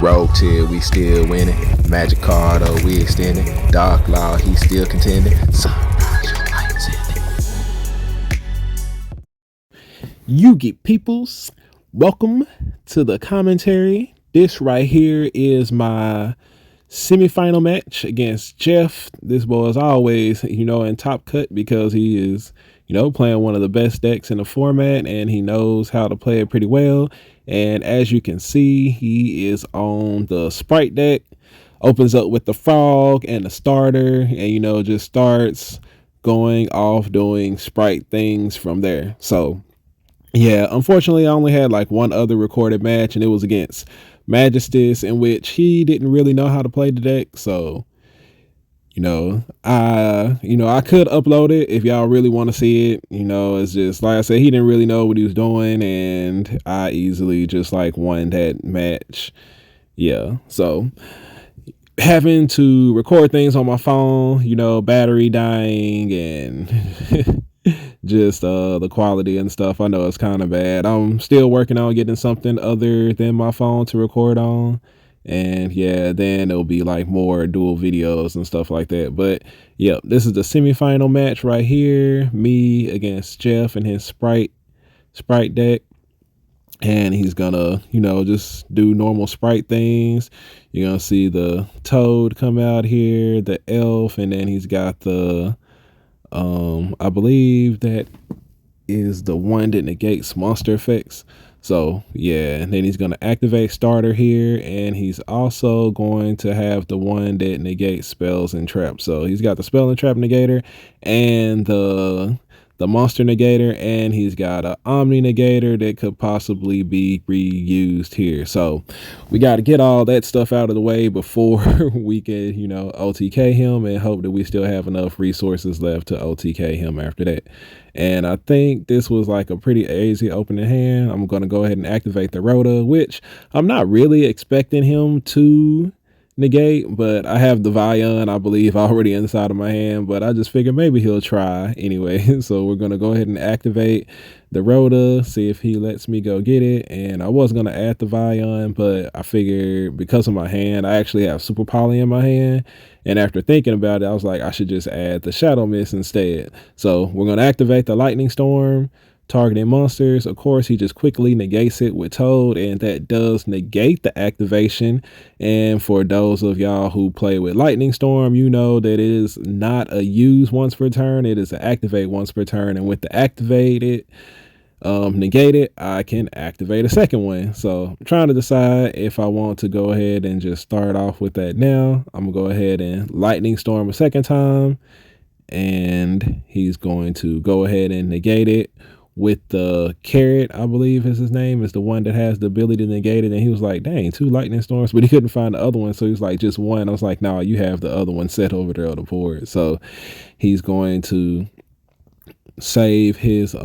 Rogue tier, we still winning. Magic card, oh, we extending. Dark Law, he still contending. Sunrise, your lights in it. Yugi peoples, welcome to the commentary. This right here is my semifinal match against Jeff. This boy is always, in top cut because he is, playing one of the best decks in the format and he knows how to play it pretty well. And as you can see, he is on the Spright deck, opens up with the frog and the starter and, just starts going off doing Spright things from there. So yeah, unfortunately, I only had like one other recorded match, and it was against Majestus, in which he didn't really know how to play the deck. So, I could upload it if y'all really want to see it. It's just like I said, he didn't really know what he was doing, and I easily just like won that match. Yeah, so having to record things on my phone, battery dying and just the quality and stuff, I know it's kind of bad. I'm still working on getting something other than my phone to record on, and yeah, then it'll be like more dual videos and stuff like that. But yeah, this is the semifinal match right here, me against Jeff and his Spright deck. And he's gonna, just do normal Spright things. You're gonna see the Toad come out here, the Elf, and then he's got the I believe that is the one that negates monster effects. So yeah, and then he's going to activate starter here, and he's also going to have the one that negates spells and traps. So he's got the spell and trap negator and the monster negator, and he's got an omni negator that could possibly be reused here. So we got to get all that stuff out of the way before we can, OTK him, and hope that we still have enough resources left to OTK him after that. And I think this was like a pretty easy opening hand. I'm going to go ahead and activate the Rhoda, which I'm not really expecting him to negate, but I have the Vion, I believe, already inside of my hand, but I just figured maybe he'll try anyway. So we're going to go ahead and activate the Rhoda, see if he lets me go get it. And I was going to add the Vion, but I figured because of my hand, I actually have Super Poly in my hand. And after thinking about it, I was like, I should just add the Shadow Mist instead. So we're going to activate the Lightning Storm, targeting monsters. Of course, he just quickly negates it with Toad, and that does negate the activation. And for those of y'all who play with Lightning Storm, you know that it is not a use once per turn, it is an activate once per turn. And with the activated negate it, I can activate a second one. So I'm trying to decide if I want to go ahead and just start off with that now. I'm gonna go ahead and Lightning Storm a second time, and he's going to go ahead and negate it with the Carrot, I believe is his name, is the one that has the ability to negate it. And he was like, dang, 2 Lightning Storms, but he couldn't find the other one. So he was like, just one. I was like, no, you have the other one set over there on the board. So he's going to save his,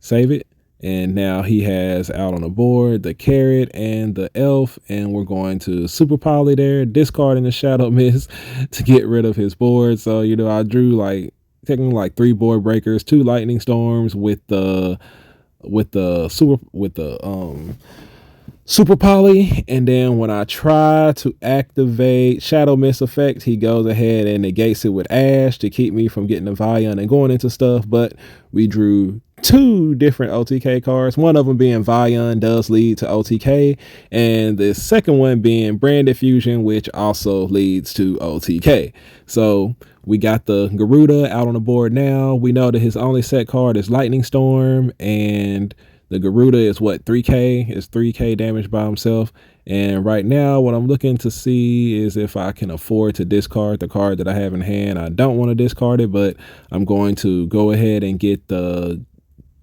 save it. And now he has out on the board the Carrot and the Elf, and we're going to Super Poly there, discarding the Shadow Mist to get rid of his board. So, I drew technically like 3 board breakers, 2 Lightning Storms with the Super Poly, and then when I try to activate Shadow Mist effect, he goes ahead and negates it with Ash to keep me from getting the Vion and going into stuff. But we drew 2 different OTK cards, one of them being Vion does lead to OTK, and the second one being Branded Fusion, which also leads to OTK. So we got the Garuda out on the board now. We know that his only set card is Lightning Storm, and the Garuda is what, 3k? It's 3k damage by himself. And right now, what I'm looking to see is if I can afford to discard the card that I have in hand. I don't want to discard it, but I'm going to go ahead and get the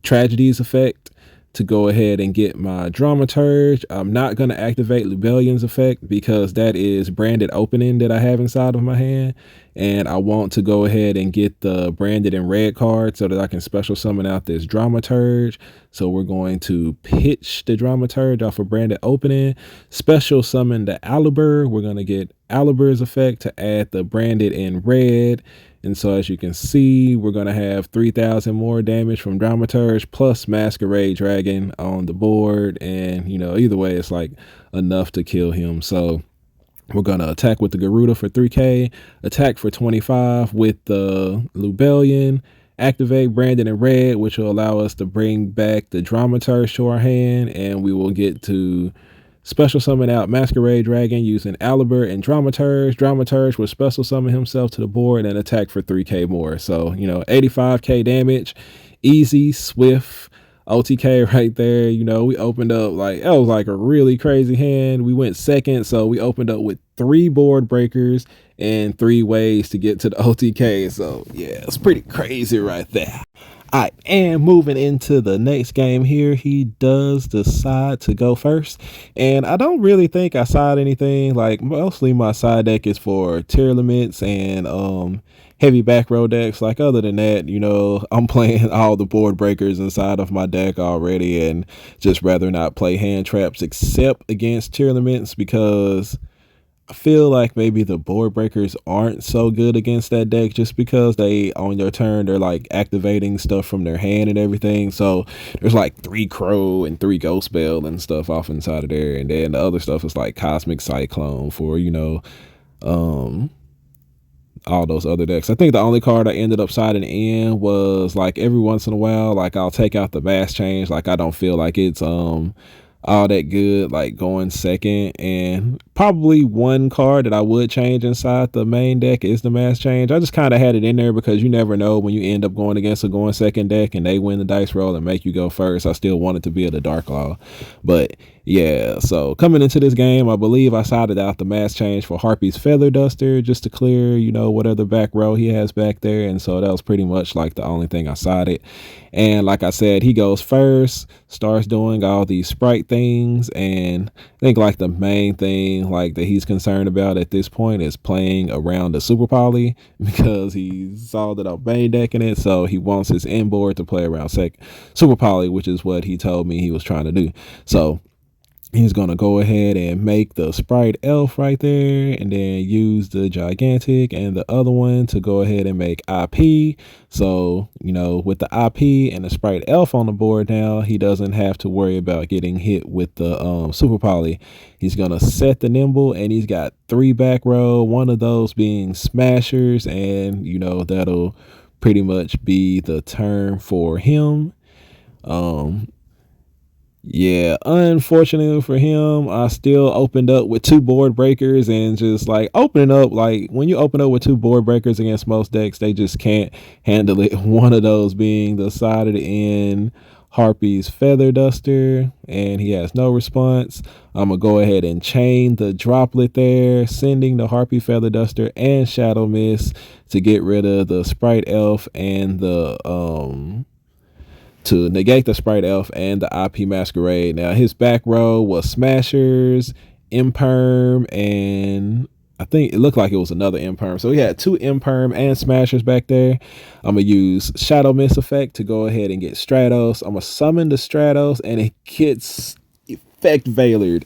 Tragedies effect to go ahead and get my Dramaturge. I'm not going to activate Lubellion's effect because that is branded opening that I have inside of my hand, and I want to go ahead and get the branded in red card so that I can special summon out this Dramaturge. So we're going to pitch the Dramaturge off of branded opening, special summon the Alibur. We're going to get Alibur's effect to add the branded in red, And so as you can see, we're going to have 3,000 more damage from Dramaturge plus Masquerade Dragon on the board. And, you know, either way, it's like enough to kill him. So we're going to attack with the Garuda for 3K, attack for 25 with the Lubellion, activate Brandon in red, which will allow us to bring back the Dramaturge to our hand, and we will get to special summon out Masquerade Dragon using Alibert and Dramaturge. Dramaturge will special summon himself to the board and attack for 3K more. So, you know, 85K damage, easy, swift, OTK right there. You know, we opened up like, that was like a really crazy hand. We went second, so we opened up with 3 board breakers and 3 ways to get to the OTK. So yeah, it's pretty crazy right there. I am moving into the next game here. He does decide to go first, and I don't really think I side anything. Like, mostly my side deck is for tier limits and heavy back row decks. Like, other than that, you know, I'm playing all the board breakers inside of my deck already, and just rather not play hand traps except against tier limits, because I feel like maybe the board breakers aren't so good against that deck, just because they, on your turn, they're like activating stuff from their hand and everything. So there's like 3 Crow and 3 Ghost Spell and stuff off inside of there. And then the other stuff is like Cosmic Cyclone for, you know, all those other decks. I think the only card I ended up siding in was like every once in a while, like I'll take out the Mass Change. Like, I don't feel like it's all that good, like going second. And probably one card that I would change inside the main deck is the Mass Change. I just kind of had it in there because you never know when you end up going against a going second deck and they win the dice roll and make you go first. I still wanted to be at the Dark Law. But yeah, so coming into this game, I believe I sided out the Mass Change for Harpy's Feather Duster just to clear, you know, what other back row he has back there. And so that was pretty much like the only thing I sided. And like I said, he goes first, starts doing all these Spright things, and I think like the main thing like that he's concerned about at this point is playing around the Super Poly, because he saw that I'm main decking it, so he wants his inboard to play around Super Poly, which is what he told me he was trying to do. So he's going to go ahead and make the Spright Elf right there, and then use the Gigantic and the other one to go ahead and make IP. So, you know, with the IP and the Spright Elf on the board now, he doesn't have to worry about getting hit with the Super Poly. He's going to set the Nimble, and he's got 3 back row, one of those being Smashers, and, you know, that'll pretty much be the turn for him. Yeah, unfortunately for him, I still opened up with 2 board breakers, and just like opening up, like when you open up with 2 board breakers against most decks, they just can't handle it. One of those being the side of the end Harpy's Feather Duster, and he has no response. I'm gonna go ahead and chain the Droplet there, sending the Harpy Feather Duster and Shadow Mist to get rid of the Spright Elf and the to negate the Spright Elf and the IP Masquerade. Now his back row was Smashers, Imperm, and I think it looked like it was another Imperm. So he had 2 Imperm and Smashers back there. I'm going to use Shadow Mist effect to go ahead and get Stratos. I'm going to summon the Stratos, and it gets Effect Veilered.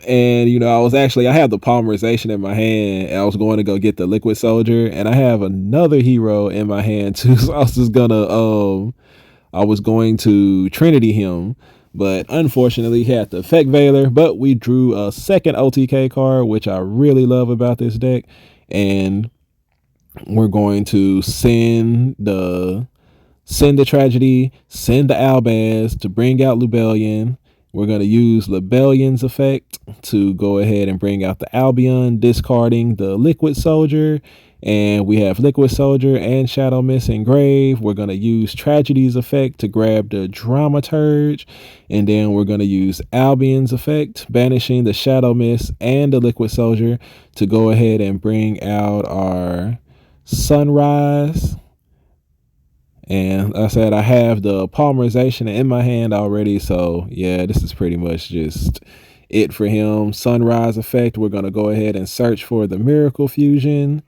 And, you know, I have the Polymerization in my hand, and I was going to go get the Liquid Soldier, and I have another hero in my hand too. So I was going to Trinity him, but unfortunately he had the Effect Veiler. But we drew a second OTK card, which I really love about this deck, and we're going to send the Tragedy, send the Albaz to bring out Lubellion. We're going to use Lubellion's effect to go ahead and bring out the Albion, discarding the Liquid Soldier. And we have Liquid Soldier and Shadow Mist Engrave. We're going to use Tragedy's effect to grab the Dramaturge. And then we're going to use Albion's effect, banishing the Shadow Mist and the Liquid Soldier to go ahead and bring out our Sunrise. And like I said, I have the Polymerization in my hand already. So yeah, this is pretty much just it for him. Sunrise effect, we're going to go ahead and search for the Miracle Fusion.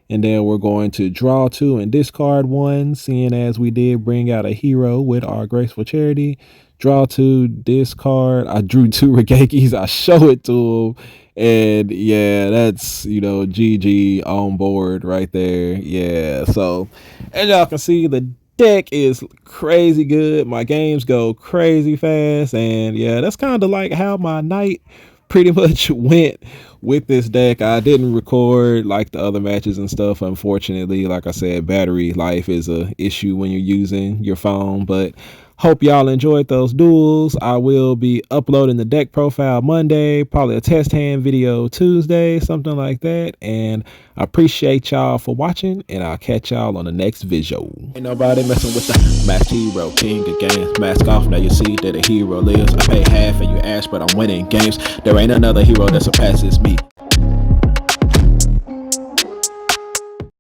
And then we're going to draw 2 and discard 1, seeing as we did bring out a hero with our Graceful Charity. Draw 2, discard. I drew 2 Regakis. I show it to him. And yeah, that's, you know, GG on board right there. Yeah, so as y'all can see, the deck is crazy good. My games go crazy fast. And yeah, that's kind of like how my night pretty much went with this deck. I didn't record like the other matches and stuff, unfortunately. Like I said, battery life is a issue when you're using your phone, but hope y'all enjoyed those duels. I will be uploading the deck profile Monday, probably a test hand video Tuesday, something like that. And I appreciate y'all for watching, and I'll catch y'all on the next video. Ain't nobody messing with the masked hero, king of games. Mask off, now you see that a hero lives. I pay half and you ask, but I'm winning games. There ain't another hero that surpasses me.